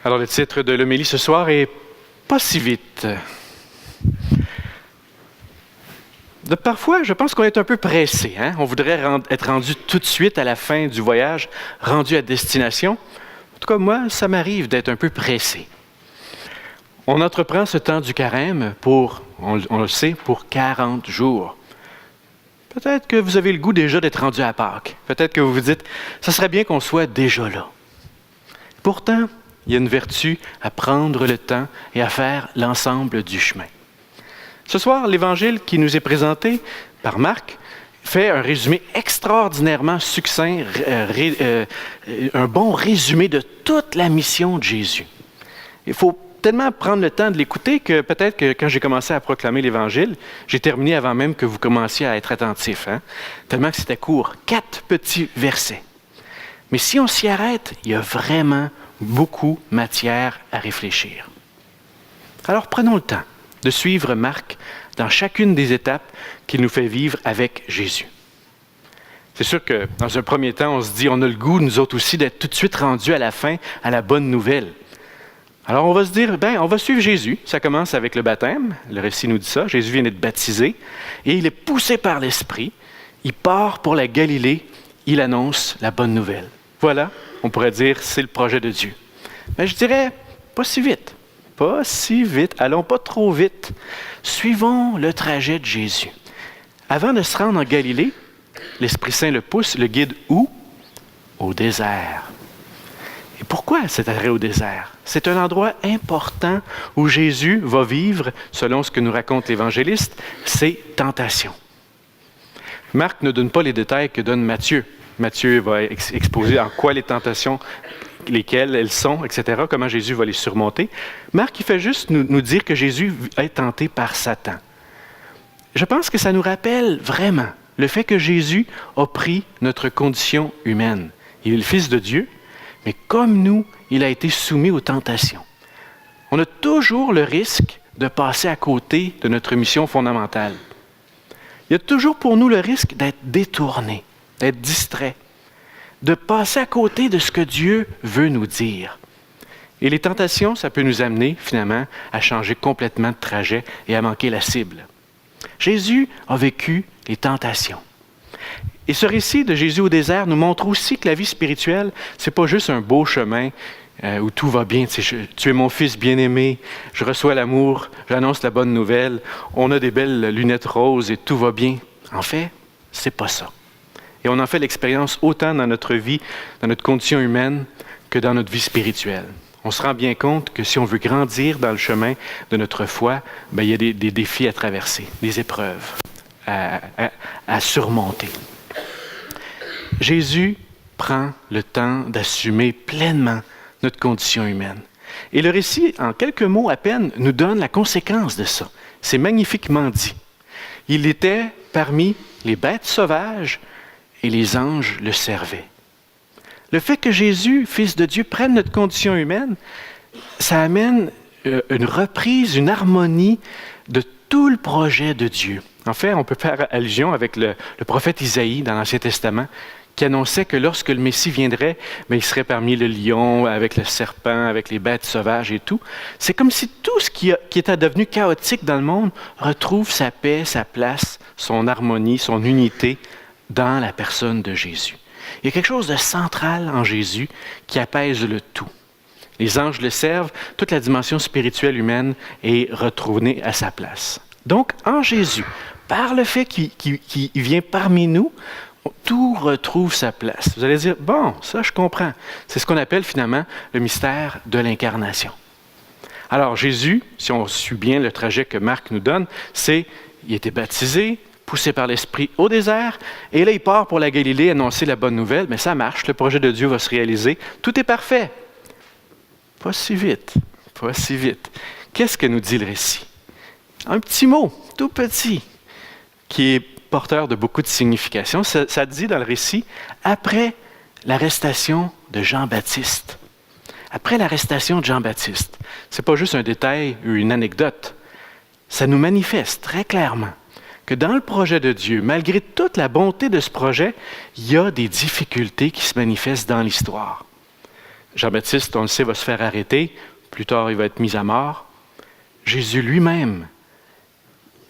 Alors le titre de l'homélie ce soir est « Pas si vite ». Parfois, je pense qu'on est un peu pressé. On voudrait être rendu tout de suite à la fin du voyage, rendu à destination. En tout cas, moi, ça m'arrive d'être un peu pressé. On entreprend ce temps du carême pour, on le sait, pour 40 jours. Peut-être que vous avez le goût déjà d'être rendu à Pâques. Peut-être que vous vous dites, ça serait bien qu'on soit déjà là. Pourtant, il y a une vertu à prendre le temps et à faire l'ensemble du chemin. Ce soir, l'Évangile qui nous est présenté par Marc fait un résumé extraordinairement succinct, un bon résumé de toute la mission de Jésus. Il faut tellement prendre le temps de l'écouter que peut-être que quand j'ai commencé à proclamer l'Évangile, j'ai terminé avant même que vous commenciez à être attentifs. Tellement que c'était court, 4 petits versets. Mais si on s'y arrête, il y a vraiment beaucoup matière à réfléchir. Alors prenons le temps de suivre Marc dans chacune des étapes qu'il nous fait vivre avec Jésus. C'est sûr que dans un premier temps, on se dit, on a le goût, nous autres aussi, d'être tout de suite rendus à la fin, à la bonne nouvelle. Alors on va se dire, on va suivre Jésus. Ça commence avec le baptême, le récit nous dit ça, Jésus vient d'être baptisé, et il est poussé par l'Esprit, il part pour la Galilée, il annonce la bonne nouvelle. Voilà, on pourrait dire, c'est le projet de Dieu. Mais je dirais, pas si vite. Pas si vite, allons pas trop vite. Suivons le trajet de Jésus. Avant de se rendre en Galilée, l'Esprit Saint le pousse, le guide où? Au désert. Et pourquoi cet arrêt au désert? C'est un endroit important où Jésus va vivre, selon ce que nous raconte l'évangéliste, ses tentations. Marc ne donne pas les détails que donne Matthieu. Matthieu va exposer en quoi les tentations, lesquelles elles sont, etc., comment Jésus va les surmonter. Marc, il fait juste nous dire que Jésus est tenté par Satan. Je pense que ça nous rappelle vraiment le fait que Jésus a pris notre condition humaine. Il est le Fils de Dieu, mais comme nous, il a été soumis aux tentations. On a toujours le risque de passer à côté de notre mission fondamentale. Il y a toujours pour nous le risque d'être détourné, d'être distrait, de passer à côté de ce que Dieu veut nous dire. Et les tentations, ça peut nous amener finalement à changer complètement de trajet et à manquer la cible. Jésus a vécu les tentations. Et ce récit de Jésus au désert nous montre aussi que la vie spirituelle, c'est pas juste un beau chemin où tout va bien. Tu es mon fils bien-aimé, je reçois l'amour, j'annonce la bonne nouvelle, on a des belles lunettes roses et tout va bien. En fait, c'est pas ça. Et on en fait l'expérience autant dans notre vie, dans notre condition humaine, que dans notre vie spirituelle. On se rend bien compte que si on veut grandir dans le chemin de notre foi, il y a des défis à traverser, des épreuves à surmonter. Jésus prend le temps d'assumer pleinement notre condition humaine. Et le récit, en quelques mots à peine, nous donne la conséquence de ça. C'est magnifiquement dit. Il était parmi les bêtes sauvages et les anges le servaient. Le fait que Jésus, Fils de Dieu, prenne notre condition humaine, ça amène une reprise, une harmonie de tout le projet de Dieu. En fait, on peut faire allusion avec le prophète Isaïe dans l'Ancien Testament, qui annonçait que lorsque le Messie viendrait, il serait parmi le lion, avec le serpent, avec les bêtes sauvages et tout. C'est comme si tout ce qui était devenu chaotique dans le monde retrouve sa paix, sa place, son harmonie, son unité dans la personne de Jésus. Il y a quelque chose de central en Jésus qui apaise le tout. Les anges le servent, toute la dimension spirituelle humaine est retournée à sa place. Donc, en Jésus, par le fait qu'il vient parmi nous, tout retrouve sa place. Vous allez dire, bon, ça je comprends. C'est ce qu'on appelle finalement le mystère de l'incarnation. Alors Jésus, si on suit bien le trajet que Marc nous donne, il était baptisé, poussé par l'Esprit au désert, et là il part pour la Galilée annoncer la bonne nouvelle, mais ça marche, le projet de Dieu va se réaliser, tout est parfait. Pas si vite, pas si vite. Qu'est-ce que nous dit le récit? Un petit mot, tout petit, qui est porteur de beaucoup de signification. Ça dit dans le récit, après l'arrestation de Jean-Baptiste. Après l'arrestation de Jean-Baptiste, ce n'est pas juste un détail ou une anecdote. Ça nous manifeste très clairement que dans le projet de Dieu, malgré toute la bonté de ce projet, il y a des difficultés qui se manifestent dans l'histoire. Jean-Baptiste, on le sait, va se faire arrêter. Plus tard, il va être mis à mort. Jésus lui-même.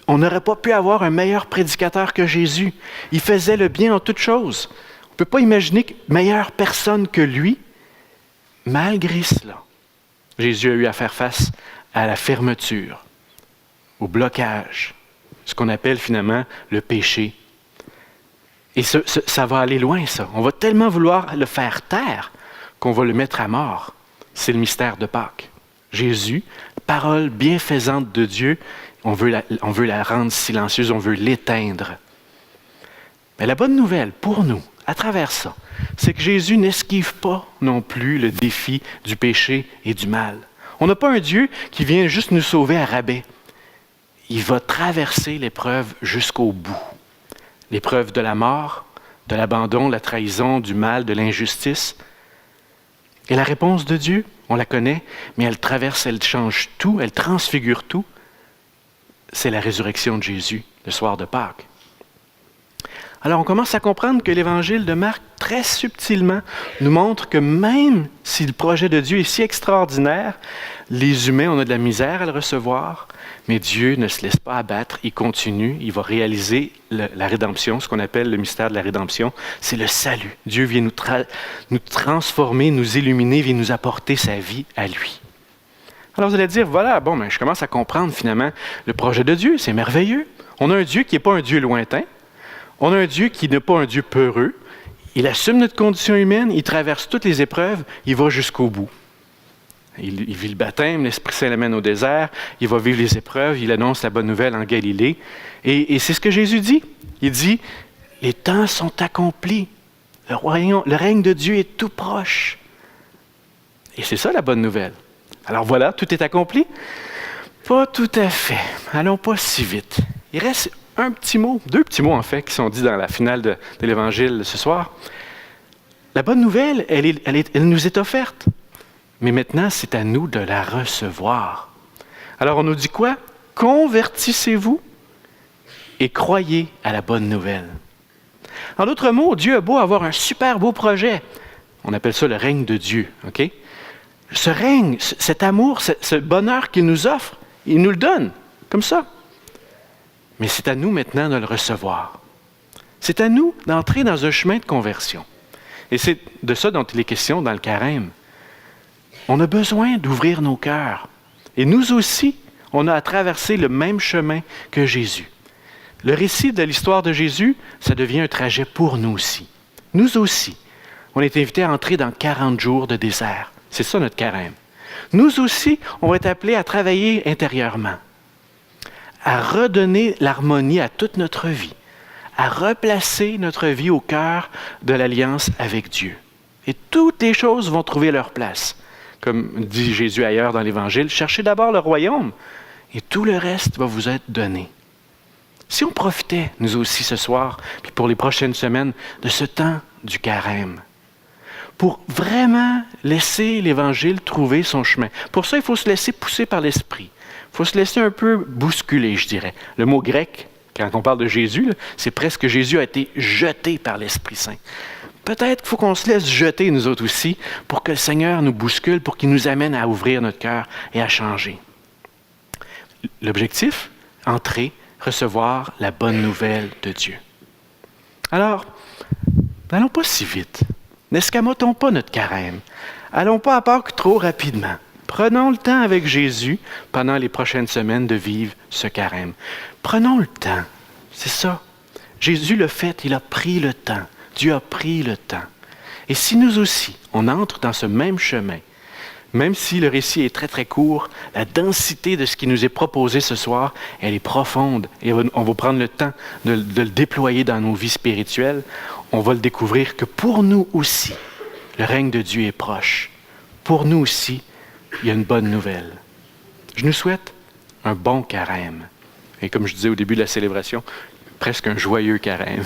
On n'aurait pas pu avoir un meilleur prédicateur que Jésus. Il faisait le bien en toutes choses. On ne peut pas imaginer meilleure personne que lui. Malgré cela, Jésus a eu à faire face à la fermeture, au blocage, ce qu'on appelle finalement le péché. Et ça va aller loin, ça. On va tellement vouloir le faire taire qu'on va le mettre à mort. C'est le mystère de Pâques. Jésus, parole bienfaisante de Dieu, on veut la rendre silencieuse, on veut l'éteindre. Mais la bonne nouvelle pour nous, à travers ça, c'est que Jésus n'esquive pas non plus le défi du péché et du mal. On n'a pas un Dieu qui vient juste nous sauver à rabais. Il va traverser l'épreuve jusqu'au bout. L'épreuve de la mort, de l'abandon, de la trahison, du mal, de l'injustice. Et la réponse de Dieu, on la connaît, mais elle traverse, elle change tout, elle transfigure tout. C'est la résurrection de Jésus, le soir de Pâques. Alors on commence à comprendre que l'Évangile de Marc, très subtilement, nous montre que même si le projet de Dieu est si extraordinaire, les humains, on a de la misère à le recevoir, mais Dieu ne se laisse pas abattre, il continue, il va réaliser la rédemption, ce qu'on appelle le mystère de la rédemption, c'est le salut. Dieu vient nous transformer, nous illuminer, vient nous apporter sa vie à lui. Alors vous allez dire, voilà, je commence à comprendre finalement le projet de Dieu, c'est merveilleux. On a un Dieu qui n'est pas un Dieu lointain, on a un Dieu qui n'est pas un Dieu peureux, il assume notre condition humaine, il traverse toutes les épreuves, il va jusqu'au bout. Il vit le baptême, l'Esprit Saint l'amène au désert, il va vivre les épreuves, il annonce la bonne nouvelle en Galilée. Et c'est ce que Jésus dit. Il dit, les temps sont accomplis, le règne de Dieu est tout proche. Et c'est ça la bonne nouvelle. Alors voilà, tout est accompli? Pas tout à fait. Allons pas si vite. Il reste un petit mot, deux petits mots en fait, qui sont dits dans la finale de l'Évangile ce soir. La bonne nouvelle, elle nous est offerte. Mais maintenant, c'est à nous de la recevoir. Alors, on nous dit quoi? Convertissez-vous et croyez à la bonne nouvelle. En d'autres mots, Dieu a beau avoir un super beau projet. On appelle ça le règne de Dieu, OK? Ce règne, cet amour, ce bonheur qu'il nous offre, il nous le donne, comme ça. Mais c'est à nous maintenant de le recevoir. C'est à nous d'entrer dans un chemin de conversion. Et c'est de ça dont il est question dans le carême. On a besoin d'ouvrir nos cœurs. Et nous aussi, on a à traverser le même chemin que Jésus. Le récit de l'histoire de Jésus, ça devient un trajet pour nous aussi. Nous aussi, on est invités à entrer dans 40 jours de désert. C'est ça notre carême. Nous aussi, on va être appelés à travailler intérieurement, à redonner l'harmonie à toute notre vie, à replacer notre vie au cœur de l'alliance avec Dieu. Et toutes les choses vont trouver leur place. Comme dit Jésus ailleurs dans l'Évangile, cherchez d'abord le royaume et tout le reste va vous être donné. Si on profitait, nous aussi ce soir, puis pour les prochaines semaines, de ce temps du carême, pour vraiment laisser l'Évangile trouver son chemin. Pour ça, il faut se laisser pousser par l'Esprit. Il faut se laisser un peu bousculer, je dirais. Le mot grec, quand on parle de Jésus, là, c'est presque Jésus a été jeté par l'Esprit Saint. Peut-être qu'il faut qu'on se laisse jeter, nous autres aussi, pour que le Seigneur nous bouscule, pour qu'il nous amène à ouvrir notre cœur et à changer. L'objectif, entrer, recevoir la bonne nouvelle de Dieu. Alors, n'allons pas si vite. N'escamotons pas notre carême. Allons pas à Pâques trop rapidement. Prenons le temps avec Jésus pendant les prochaines semaines de vivre ce carême. Prenons le temps. C'est ça. Jésus l'a fait, il a pris le temps. Dieu a pris le temps. Et si nous aussi, on entre dans ce même chemin, même si le récit est très très court, la densité de ce qui nous est proposé ce soir, elle est profonde. Et on va prendre le temps de le déployer dans nos vies spirituelles. On va le découvrir que pour nous aussi, le règne de Dieu est proche. Pour nous aussi, il y a une bonne nouvelle. Je nous souhaite un bon carême. Et comme je disais au début de la célébration, presque un joyeux carême.